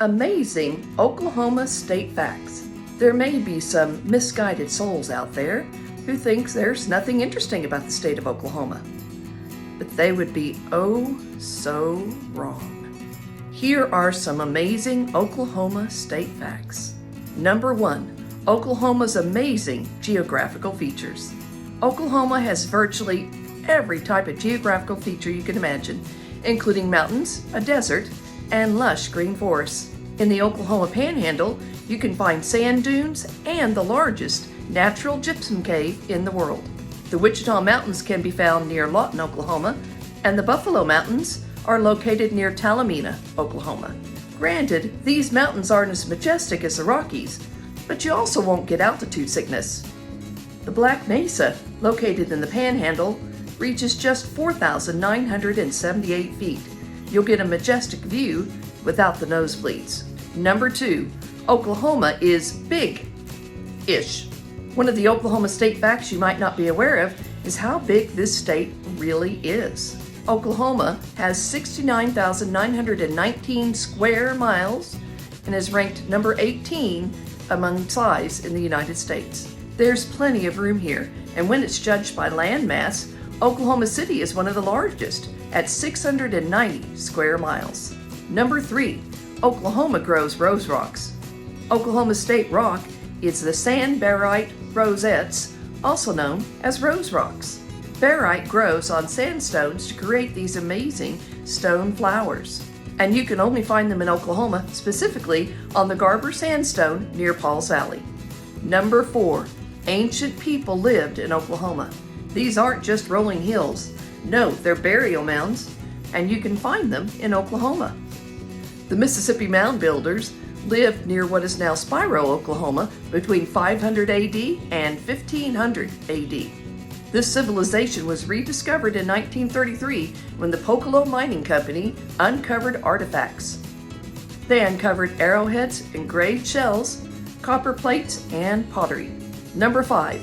Amazing Oklahoma state facts. There may be some misguided souls out there who think there's nothing interesting about the state of Oklahoma, but they would be oh so wrong. Here are some amazing Oklahoma state facts. Number 1, Oklahoma's amazing geographical features. Oklahoma has virtually every type of geographical feature you can imagine, including mountains, a desert, and lush green forests. In the Oklahoma Panhandle, you can find sand dunes and the largest natural gypsum cave in the world. The Wichita Mountains can be found near Lawton, Oklahoma, and the Buffalo Mountains are located near Talalena, Oklahoma. Granted, these mountains aren't as majestic as the Rockies, but you also won't get altitude sickness. The Black Mesa, located in the Panhandle, reaches just 4,978 feet. You'll get a majestic view without the nosebleeds. Number 2, Oklahoma is big-ish. One of the Oklahoma state facts you might not be aware of is how big this state really is. Oklahoma has 69,919 square miles and is ranked number 18 among size in the United States. There's plenty of room here, and when it's judged by land mass, Oklahoma City is one of the largest at 690 square miles. Number 3, Oklahoma grows rose rocks. Oklahoma State rock is the sand barite rosettes, also known as rose rocks. Barite grows on sandstones to create these amazing stone flowers, and you can only find them in Oklahoma, specifically on the Garber Sandstone near Pauls Valley. Number 4, ancient people lived in Oklahoma. These aren't just rolling hills. No, they're burial mounds, and you can find them in Oklahoma. The Mississippi Mound Builders lived near what is now Spiro, Oklahoma, between 500 AD and 1500 AD. This civilization was rediscovered in 1933 when the Pocolo Mining Company uncovered artifacts. They uncovered arrowheads, engraved shells, copper plates, and pottery. Number 5,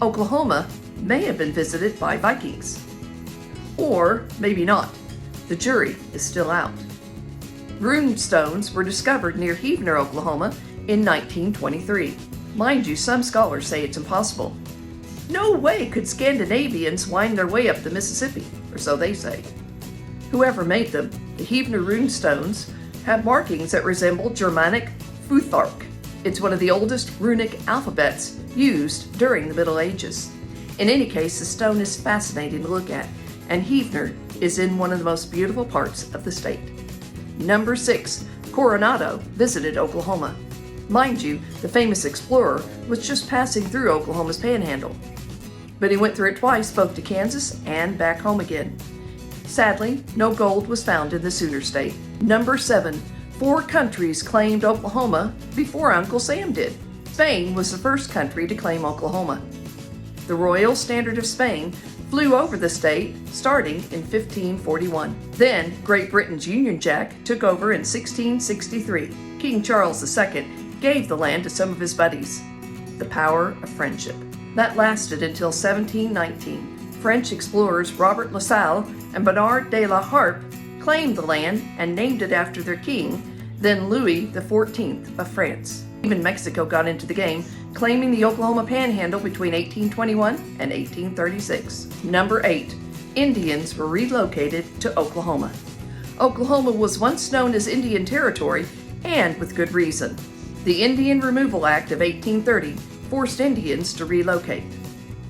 Oklahoma may have been visited by Vikings. Or maybe not. The jury is still out. Rune stones were discovered near Heavener, Oklahoma in 1923. Mind you, some scholars say it's impossible. No way could Scandinavians wind their way up the Mississippi, or so they say. Whoever made them, the Heavener rune stones have markings that resemble Germanic Futhark. It's one of the oldest runic alphabets used during the Middle Ages. In any case, the stone is fascinating to look at, and Heavener is in one of the most beautiful parts of the state. Number 6, Coronado visited Oklahoma. Mind you, the famous explorer was just passing through Oklahoma's Panhandle, but he went through it twice, both to Kansas and back home again. Sadly, no gold was found in the Sooner State. Number 7, 4 countries claimed Oklahoma before Uncle Sam did. Spain was the first country to claim Oklahoma. The Royal Standard of Spain flew over the state starting in 1541. Then Great Britain's Union Jack took over in 1663. King Charles II gave the land to some of his buddies. The power of friendship. That lasted until 1719. French explorers Robert La Salle and Bernard de la Harpe claimed the land and named it after their king, then Louis XIV of France. Even Mexico got into the game, claiming the Oklahoma Panhandle between 1821 and 1836. Number 8, Indians were relocated to Oklahoma. Oklahoma was once known as Indian Territory, and with good reason. The Indian Removal Act of 1830 forced Indians to relocate.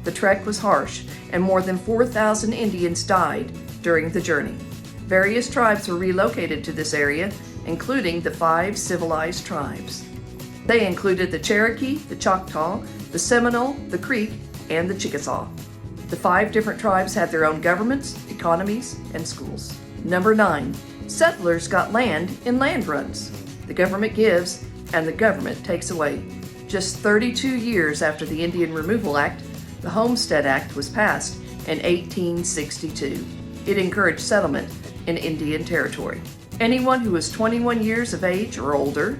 The trek was harsh, and more than 4,000 Indians died during the journey. Various tribes were relocated to this area, including the 5 civilized tribes. They included the Cherokee, the Choctaw, the Seminole, the Creek, and the Chickasaw. The 5 different tribes had their own governments, economies, and schools. Number 9, settlers got land in land runs. The government gives, and the government takes away. Just 32 years after the Indian Removal Act, the Homestead Act was passed in 1862. It encouraged settlement in Indian Territory. Anyone who was 21 years of age or older,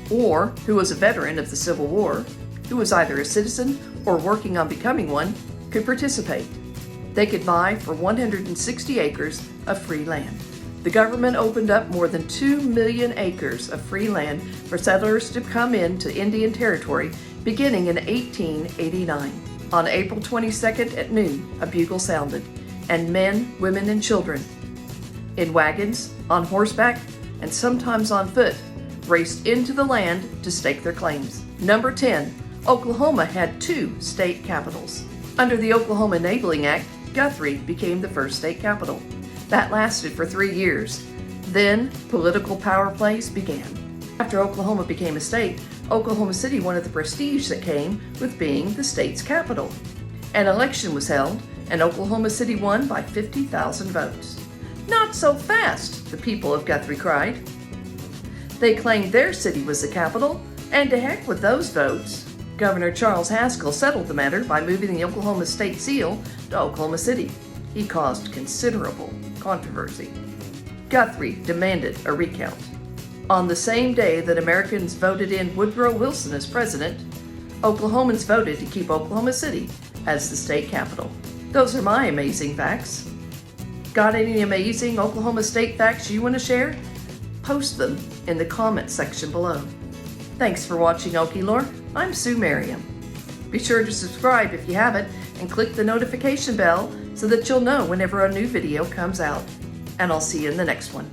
or who was a veteran of the Civil War, who was either a citizen or working on becoming one, could participate. They could vie for 160 acres of free land. the government opened up more than 2 million acres of free land for settlers to come into Indian Territory beginning in 1889. On April 22nd at noon, a bugle sounded, and men, women, and children, in wagons, on horseback, and sometimes on foot, raced into the land to stake their claims. Number 10, Oklahoma had 2 state capitals. Under the Oklahoma Enabling Act, Guthrie became the first state capital. That lasted for 3 years. Then, political power plays began. After Oklahoma became a state, Oklahoma City wanted the prestige that came with being the state's capital. An election was held, and Oklahoma City won by 50,000 votes. "Not so fast," the people of Guthrie cried. They claimed their city was the capital, and to heck with those votes. Governor Charles Haskell settled the matter by moving the Oklahoma state seal to Oklahoma City. He caused considerable controversy. Guthrie demanded a recount. On the same day that Americans voted in Woodrow Wilson as president, Oklahomans voted to keep Oklahoma City as the state capital. Those are my amazing facts. Got any amazing Oklahoma state facts you want to share? Post them in the comment section below. Thanks for watching Okie Lore. I'm Sue Merriam. Be sure to subscribe if you haven't and click the notification bell so that you'll know whenever a new video comes out. And I'll see you in the next one.